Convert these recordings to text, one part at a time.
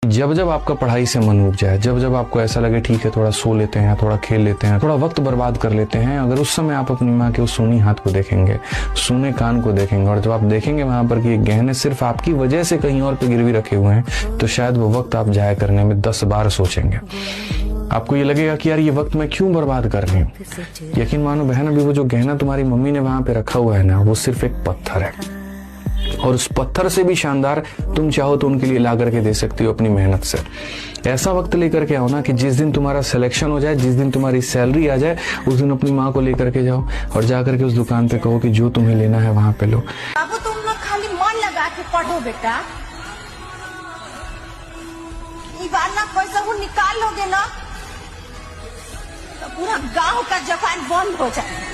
जब जब आपका पढ़ाई से मन उठ जाए, जब जब आपको ऐसा लगे ठीक है थोड़ा सो लेते हैं, थोड़ा खेल लेते हैं, थोड़ा वक्त बर्बाद कर लेते हैं, अगर उस समय आप अपनी माँ के उस सूनी हाथ को देखेंगे, सूने कान को देखेंगे, और जब आप देखेंगे वहां पर कि ये गहने सिर्फ आपकी वजह से कहीं और पे गिरवी रखे हुए हैं, तो शायद वो वक्त आप जाया करने में 10 बार सोचेंगे। आपको ये लगेगा कि यार ये वक्त मैं क्यों बर्बाद कर रही हूँ। यकीन मानो बहन, अभी वो जो गहना तुम्हारी मम्मी ने वहां पे रखा हुआ है ना, वो सिर्फ एक पत्थर है, और उस पत्थर से भी शानदार तुम चाहो तो उनके लिए ला करके दे सकती हो अपनी मेहनत से। ऐसा वक्त लेकर के आओ ना कि जिस दिन तुम्हारा सिलेक्शन हो जाए, जिस दिन तुम्हारी सैलरी आ जाए, उस दिन अपनी माँ को लेकर के जाओ और जा करके उस दुकान पे कहो कि जो तुम्हें लेना है वहां पे लो। बाबू तुम लोग खाली मन लगा के पढ़ो बेटा, ना पैसा वो निकाल लोगे ना तो पूरा गांव का जबान बंद हो जाए।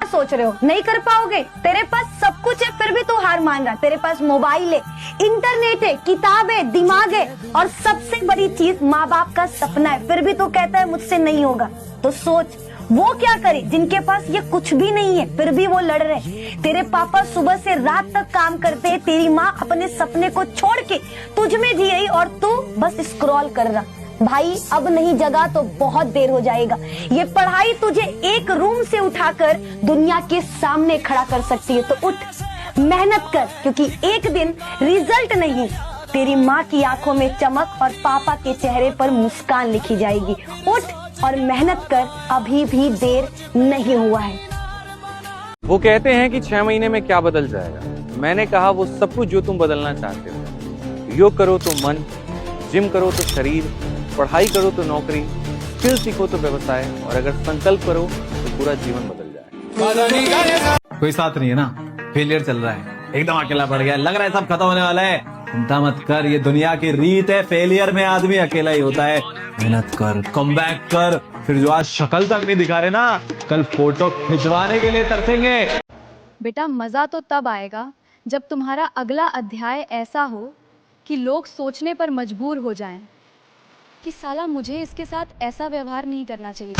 सोच रहे हो नहीं कर पाओगे? तेरे पास सब कुछ है फिर भी तू हार मान रहा। तेरे पास मोबाइल है, इंटरनेट है, किताब है, दिमाग है, और सबसे बड़ी चीज माँ बाप का सपना है, फिर भी तू कहता है मुझसे नहीं होगा। तो सोच वो क्या करे जिनके पास ये कुछ भी नहीं है फिर भी वो लड़ रहे। तेरे पापा सुबह से रात तक काम करते हैं, तेरी माँ अपने सपने को छोड़ के तुझ में जी रही और तू बस स्क्रॉल कर रहा। भाई अब नहीं जगा तो बहुत देर हो जाएगा। ये पढ़ाई तुझे एक रूम से उठाकर दुनिया के सामने खड़ा कर सकती है, तो उठ मेहनत कर, क्योंकि एक दिन रिजल्ट नहीं तेरी माँ की आंखों में चमक और पापा के चेहरे पर मुस्कान लिखी जाएगी। उठ और मेहनत कर, अभी भी देर नहीं हुआ है। वो कहते हैं कि 6 महीने में क्या बदल जाएगा। मैंने कहा वो सब कुछ जो तुम बदलना चाहते हो। योग करो तो मन, जिम करो तो शरीर, पढ़ाई करो तो नौकरी, स्किल सीखो तो व्यवसाय, और अगर संकल्प करो तो पूरा जीवन बदल जाए। कोई साथ नहीं है ना, फेलियर चल रहा है, एकदम अकेला पड़ गया, लग रहा है सब खत्म होने वाला है। चिंता मत कर, ये दुनिया की रीत है, फेलियर में आदमी अकेला ही होता है। मेहनत कर, कम बैक कर, फिर जो आज शक्ल तक नहीं दिखा रहे ना, कल फोटो खिंचवाने के लिए तरसेंगे। बेटा मजा तो तब आएगा जब तुम्हारा अगला अध्याय ऐसा हो कि लोग सोचने पर मजबूर हो जाएं कि साला मुझे इसके साथ ऐसा व्यवहार नहीं करना चाहिए।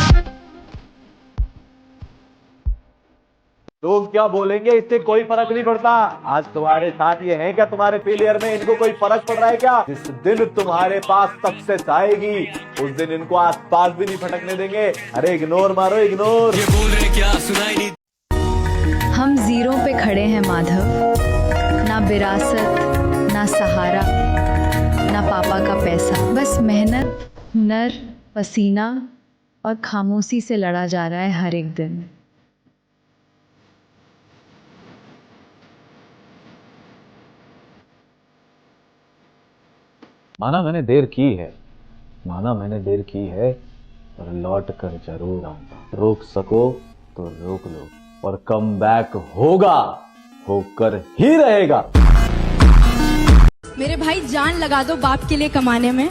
लोग क्या बोलेंगे इससे कोई फर्क नहीं पड़ता। आज तुम्हारे साथ ये है क्या, तुम्हारे फेलियर में इनको कोई फर्क पड़ रहा है क्या? जिस दिन तुम्हारे पास सक्सेस आएगी उस दिन इनको आसपास भी नहीं फटकने देंगे। अरे इग्नोर मारो, इग्नोर। ये बोल रहे क्या सुनाई नहीं। हम जीरो पे खड़े हैं माधव, ना विरासत, ना सहारा, ना पापा का पैसा, बस मेहनत, नर, पसीना और खामोशी से लड़ा जा रहा है हर एक दिन। माना मैंने देर की है, माना मैंने देर की है, पर लौट कर जरूर आऊंगा। रोक सको तो रोक लो, और कम बैक होगा, होकर ही रहेगा। मेरे भाई जान लगा दो बाप के लिए कमाने में,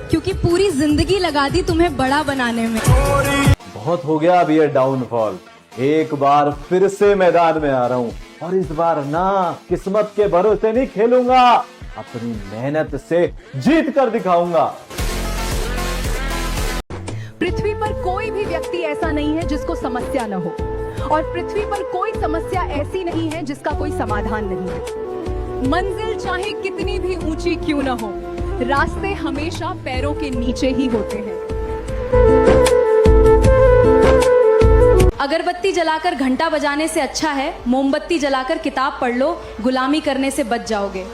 क्योंकि पूरी जिंदगी लगा दी तुम्हें बड़ा बनाने में। बहुत हो गया अब ये डाउनफॉल, एक बार फिर से मैदान में आ रहा हूँ, और इस बार ना किस्मत के भरोसे नहीं खेलूंगा, अपनी मेहनत से जीत कर दिखाऊंगा। पृथ्वी पर कोई भी व्यक्ति ऐसा नहीं है जिसको समस्या न हो, और पृथ्वी पर कोई समस्या ऐसी नहीं है जिसका कोई समाधान नहीं है। मंजिल चाहे कितनी भी ऊंची क्यों न हो, रास्ते हमेशा पैरों के नीचे ही होते हैं। अगरबत्ती जलाकर घंटा बजाने से अच्छा है मोमबत्ती जलाकर किताब पढ़ लो, गुलामी करने से बच जाओगे।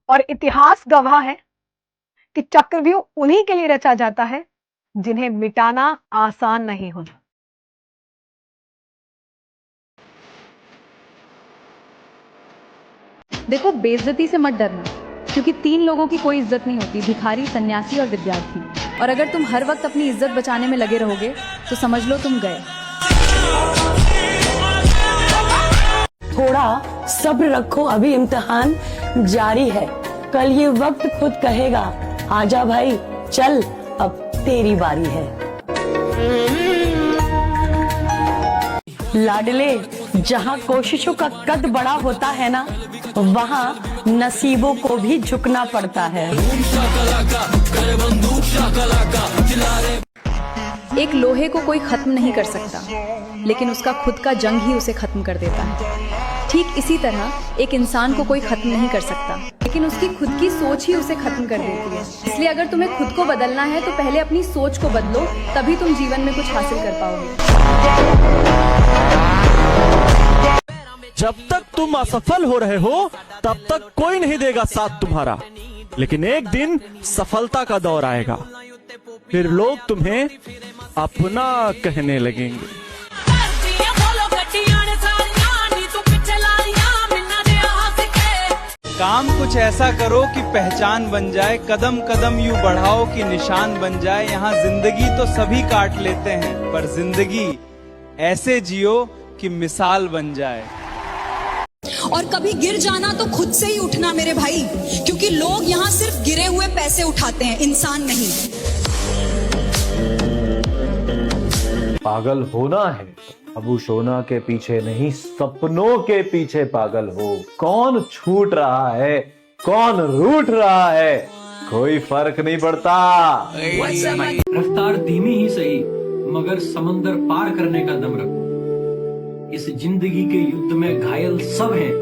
और इतिहास गवाह है कि चक्रव्यूह उन्हीं के लिए रचा जाता है जिन्हें मिटाना आसान नहीं होता। देखो बेइज्जती से मत डरना, क्योंकि 3 लोगों की कोई इज्जत नहीं होती, भिखारी, सन्यासी और विद्यार्थी। और अगर तुम हर वक्त अपनी इज्जत बचाने में लगे रहोगे तो समझ लो तुम गए। थोड़ा सब्र रखो, अभी इम्तिहान जारी है, कल ये वक्त खुद कहेगा आजा भाई चल अब तेरी बारी है। लाडले, जहाँ कोशिशों का कद बड़ा होता है ना, वहाँ नसीबों को भी झुकना पड़ता है। एक लोहे को कोई खत्म नहीं कर सकता, लेकिन उसका खुद का जंग ही उसे खत्म कर देता है। ठीक इसी तरह एक इंसान को कोई खत्म नहीं कर सकता, लेकिन उसकी खुद की सोच ही उसे खत्म कर देती है। इसलिए अगर तुम्हें खुद को बदलना है तो पहले अपनी सोच को बदलो, तभी तुम जीवन में कुछ हासिल कर पाओगे। जब तक तुम असफल हो रहे हो तब तक कोई नहीं देगा साथ तुम्हारा, लेकिन एक दिन सफलता का दौर आएगा, फिर लोग तुम्हें अपना कहने लगेंगे। काम कुछ ऐसा करो कि पहचान बन जाए, कदम कदम यूं बढ़ाओ कि निशान बन जाए। यहाँ जिंदगी तो सभी काट लेते हैं, पर जिंदगी ऐसे जियो कि मिसाल बन जाए। और कभी गिर जाना तो खुद से ही उठना मेरे भाई, क्योंकि लोग यहाँ सिर्फ गिरे हुए पैसे उठाते हैं, इंसान नहीं। पागल होना है अबू सोना के पीछे नहीं, सपनों के पीछे पागल हो। कौन छूट रहा है, कौन रूठ रहा है, कोई फर्क नहीं पड़ता। रफ्तार धीमी ही सही, मगर समंदर पार करने का दम रखो। इस जिंदगी के युद्ध में घायल सब हैं,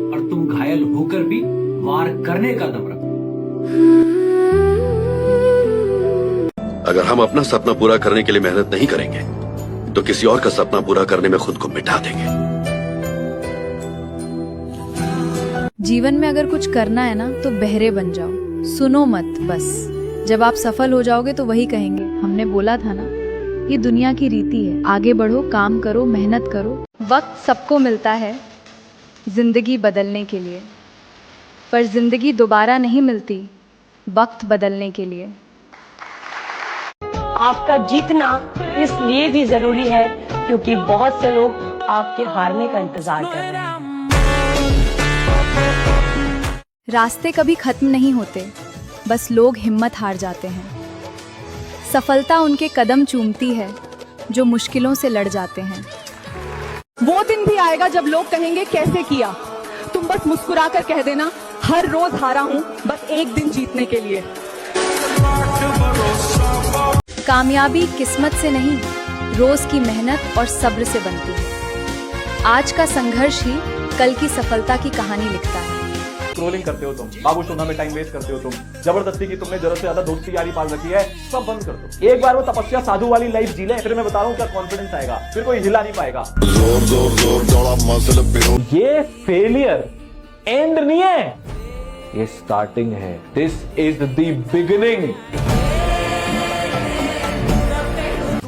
और तुम घायल होकर भी वार करने का दम रखो। अगर हम अपना सपना पूरा करने के लिए मेहनत नहीं करेंगे तो किसी और का सपना पूरा करने में खुद को मिटा देंगे। जीवन में अगर कुछ करना है ना तो बहरे बन जाओ, सुनो मत बस। जब आप सफल हो जाओगे तो वही कहेंगे, हमने बोला था ना। ये दुनिया की रीति है, आगे बढ़ो, काम करो, मेहनत करो। वक्त सबको मिलता है जिंदगी बदलने के लिए, पर जिंदगी दोबारा नहीं मिलती वक्त बदलने के लिए। आपका जीतना इसलिए भी जरूरी है क्योंकि बहुत से लोग आपके हारने का इंतजार कर रहे हैं। रास्ते कभी खत्म नहीं होते, बस लोग हिम्मत हार जाते हैं। सफलता उनके कदम चूमती है जो मुश्किलों से लड़ जाते हैं। वो दिन भी आएगा जब लोग कहेंगे कैसे किया, तुम बस मुस्कुरा कर कह देना हर रोज हारा हूं बस एक दिन जीतने के लिए। कामयाबी किस्मत से नहीं, रोज की मेहनत और सब्र से बनती है। आज का संघर्ष ही कल की सफलता की कहानी लिखता है। स्क्रोलिंग करते हो तुम, बाबू सोना में टाइम वेस्ट करते हो तुम, जबरदस्ती की तुमने जरूरत से ज्यादा दोस्ती यारी पाल रखी है, सब बंद कर दो। एक बार वो तपस्या साधु वाली लाइफ जी ले, फिर मैं बता रहा हूँ क्या कॉन्फिडेंस आएगा, फिर कोई हिला नहीं पाएगा। ये फेलियर एंड नहीं है, ये स्टार्टिंग है। This is the beginning.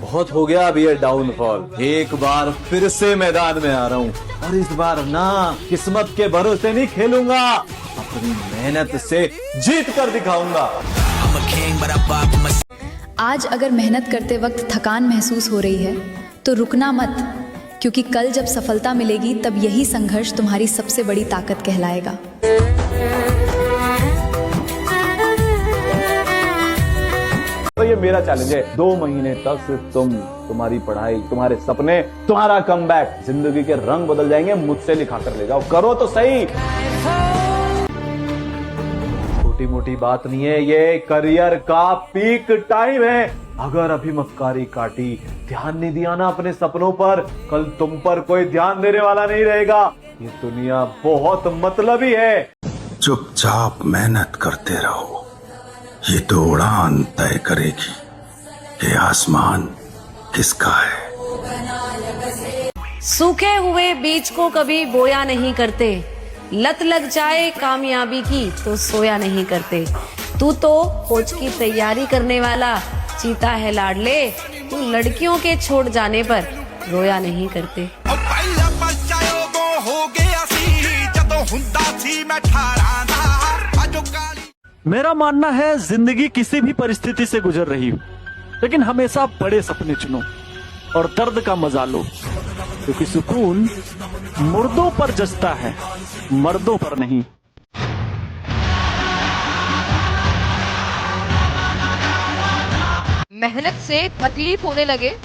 बहुत हो गया अभी ये डाउनफॉल, एक बार फिर से मैदान में आ रहा हूँ, और इस बार ना किस्मत के भरोसे नहीं खेलूंगा, अपनी मेहनत से जीत कर दिखाऊंगा। आज अगर मेहनत करते वक्त थकान महसूस हो रही है तो रुकना मत, क्योंकि कल जब सफलता मिलेगी तब यही संघर्ष तुम्हारी सबसे बड़ी ताकत कहलाएगा। तो ये मेरा चैलेंज है, 2 महीने तक सिर्फ तुम्हारी पढ़ाई, तुम्हारे सपने, तुम्हारा कमबैक, जिंदगी के रंग बदल जाएंगे, मुझसे लिखा कर ले जाओ। करो तो सही। छोटी मोटी बात नहीं है, ये करियर का पीक टाइम है। अगर अभी मक्कारी काटी, ध्यान नहीं दिया ना अपने सपनों पर, कल तुम पर कोई ध्यान देने वाला नहीं रहेगा। ये दुनिया बहुत मतलबी है। चुपचाप मेहनत करते रहो, ये तो उड़ान तय करेगी कि आसमान किसका है। सूखे हुए बीज को कभी बोया नहीं करते, लत लग जाए कामयाबी की तो सोया नहीं करते। तू तो फौज की तैयारी करने वाला चीता है लाडले, तू लड़कियों के छोड़ जाने पर रोया नहीं करते। मेरा मानना है जिंदगी किसी भी परिस्थिति से गुजर रही हो, लेकिन हमेशा बड़े सपने चुनो और दर्द का मजा लो, क्योंकि सुकून मुर्दों पर जचता है, मर्दों पर नहीं। मेहनत से तकलीफ होने लगे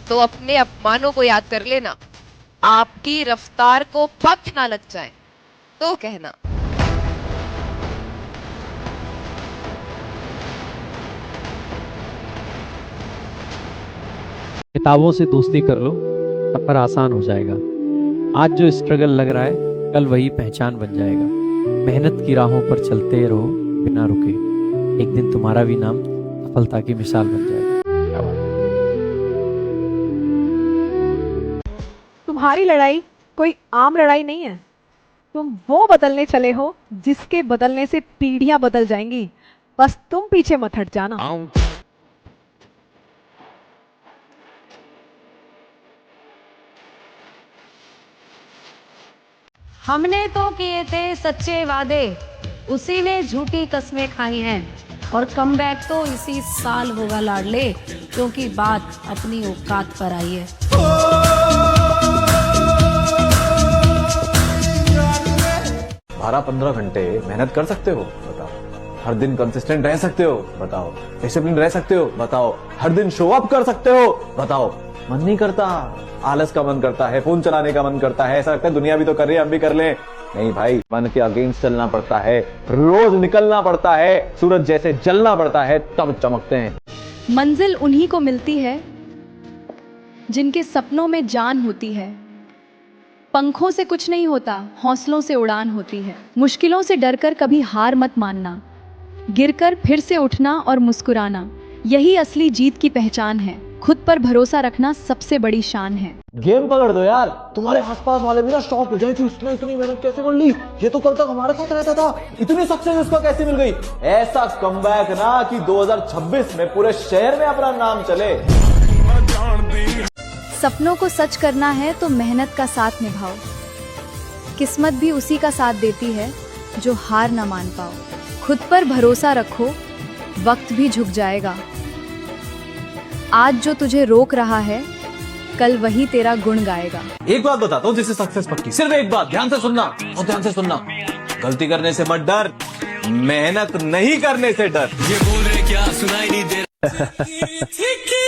तो अपने अपमानों को याद कर लेना, आपकी रफ्तार को पथ ना लग जाए तो कहना। किताबों से दोस्ती कर लो, सफर आसान हो जाएगा। आज जो स्ट्रगल लग रहा है, कल वही पहचान बन जाएगा। मेहनत की राहों पर चलते रहो बिना रुके, एक दिन तुम्हारा भी नाम सफलता की मिसाल बन जाएगा। तुम्हारी लड़ाई कोई आम लड़ाई नहीं है। तुम वो बदलने चले हो जिसके बदलने से पीढ़ियां बदल जाएंगी। बस तुम पीछे मत हट जाना। हमने तो किए थे सच्चे वादे, उसी ने झूठी कस्में खाई हैं, और कमबैक तो इसी साल होगा लाडले, क्योंकि बात अपनी औकात पर आई है। 12-15 घंटे मेहनत कर सकते हो? बताओ। हर दिन कंसिस्टेंट रह सकते हो? बताओ। डिसिप्लिन रह सकते हो? बताओ। हर दिन शो अप कर सकते हो? बताओ। मन नहीं करता, आलस का मन करता है, फोन चलाने का मन करता है, ऐसा लगता है दुनिया भी तो कर रही है, हम भी कर लें। नहीं भाई, मन के अगेंस्ट चलना पड़ता है, रोज निकलना पड़ता है, सूरज जैसे जलना पड़ता है, तब चमकते हैं। मंजिल उन्हीं को मिलती है जिनके सपनों में जान होती है। पंखों से कुछ नहीं होता, हौसलों से उड़ान होती है। मुश्किलों से डरकर कभी हार मत मानना, गिरकर फिर से उठना और मुस्कुराना, यही असली जीत की पहचान है। खुद पर भरोसा रखना सबसे बड़ी शान है। गेम पकड़ दो यार, तुम्हारे आसपास वाले भी ना शॉक हो जाए कि उसने इतनी मेहनत कैसे कर ली, ये तो कल तक हमारे साथ रहता था, इतनी सक्सेस इसको कैसे मिल गई। ऐसा कमबैक ना कि 2026 में पूरे शहर में अपना नाम चले। सपनों को सच करना है तो मेहनत का साथ निभाओ। किस्मत भी उसी का साथ देती है जो हार ना मान पाओ। खुद पर भरोसा रखो, वक्त भी झुक जाएगा। आज जो तुझे रोक रहा है, कल वही तेरा गुण गाएगा। एक बात बताता हूँ जिससे सक्सेस पक्की, सिर्फ एक बात, ध्यान से सुनना और ध्यान से सुनना। गलती करने से मत डर, मेहनत नहीं करने से डर। ये बोल रहे क्या सुनाई नहीं दे।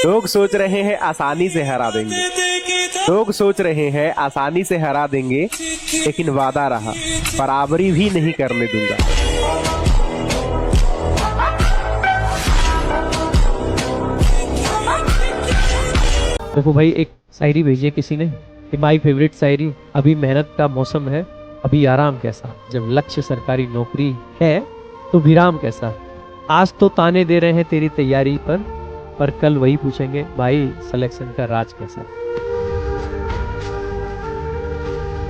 लोग सोच रहे हैं आसानी से हरा देंगे, लोग सोच रहे हैं आसानी से हरा देंगे, लेकिन वादा रहा, बराबरी भी नहीं करने दूंगा। देखो भाई, एक शायरी भेजी है किसी ने कि माई फेवरेट शायरी, अभी मेहनत का मौसम है, अभी आराम कैसा, जब लक्ष्य सरकारी नौकरी है तो विराम कैसा। आज तो ताने दे रहे हैं तेरी तैयारी पर कल वही पूछेंगे भाई सिलेक्शन का राज कैसा।